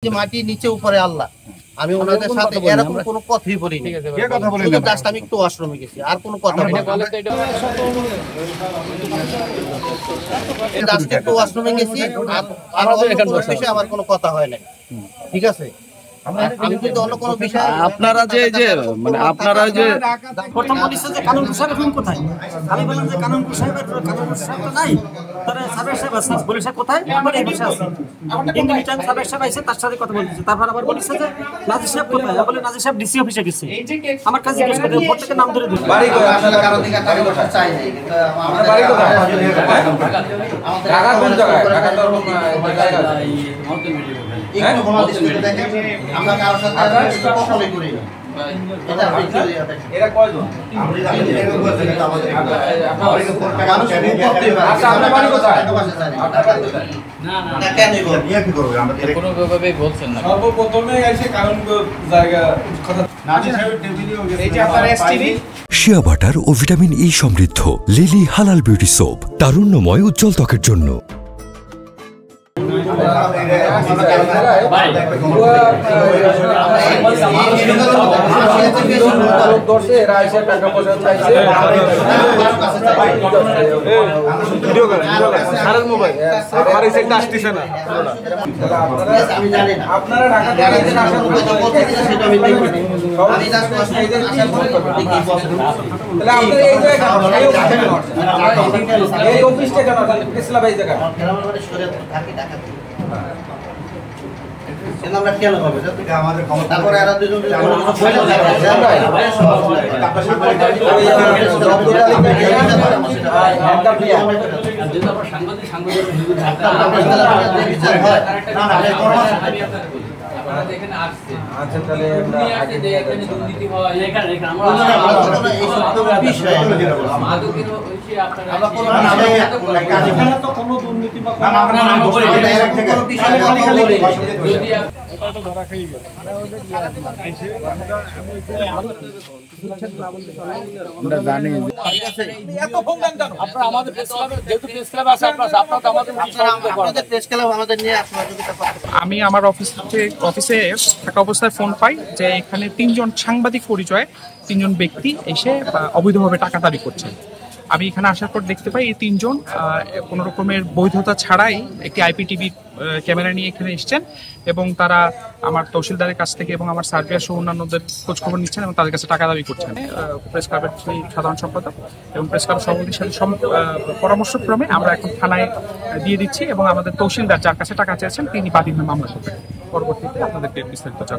যে মাটি নিচে উপরে আল্লাহ। আমি ওনাদের সাথে এরকম কোনো কথাই বলিনি। শুধু জাস্ট আমি একটু ওয়াশরুমে গেছি, আর কোনো কথা বলিনি। জাস্ট একটু ওয়াশরুমে গেছি, আর অন্য কোনো বিষয়ে আমার কোনো কথা হয় নাই। ঠিক আছে, আমি কিন্তু অন্য কোনো বিষয় আপনারা যে মানে আপনারা যে প্রথম বলেছে যে কানুন সাহেব এখন কোথায়, আমি বললাম যে কানুন সাহেবের তো নাই, তাহলে সাবের সাহেব আছে, বলে সাহেব কোথায়, আমার এই বিষয় আছে। ইংলিশ টাইম সাবের সাহেব আইছে, তার সাথে কথা বলতেছে। তারপর আবার বলেছে যে নাজির সাহেব কোথায়, বলে নাজির সাহেব ডিসি অফিসে গেছে। আমার কাছে জিজ্ঞেস করে প্রত্যেককে নাম ধরে দিল। বাড়ি কই আসলে কারো দিকে টাকা পয়সা চাই নাই, কিন্তু আমাদের বাড়ি কোথায়, ঢাকা কোন জায়গায়, ঢাকা তো জায়গা একটু বলা দিতে দেখেন, আমরা কারোর সাথে কখনোই করি না। এরা কয়জন? শিয়া বাটার ও ভিটামিন ই সমৃদ্ধ লিলি হালাল বিউটি সোপ, তারুণ্যময় উজ্জ্বল ত্বকের জন্য। আমরা কেন হবে আমাদের ক্ষমতা, তারপরে এরা দুজন আমি আমার অফিসে থাকা অবস্থায় ফোন পাই যে এখানে 3 জন সাংবাদিক পরিচয়ে 3 জন ব্যক্তি এসে অবৈধভাবে টাকা দাবি করছেন। আমি এখানে আসার পর দেখতে পাই এই 3 জন কোনো রকমের বৈধতা ছাড়াই একটি IPTV ক্যামেরা নিয়ে এখানে এসেছেন এবং তারা আমার তহসিলদারের কাছ থেকে এবং আমার সার্ভেয়ার সহ অন্যান্যদের খোঁজ খবর নিচ্ছেন এবং তাদের কাছে টাকা দাবি করছেন। প্রেস ক্লাবের সাধারণ সম্পাদক এবং প্রেস ক্লাব সভাপতির সাথে পরামর্শক্রমে আমরা এখন থানায় দিয়ে দিচ্ছি এবং আমাদের তহসিলদার যার কাছে টাকা চেয়েছেন তিনি বাদী হয়ে মামলা করবেন। পরবর্তীতে আপনাদেরকে বিস্তারিত জানাবো।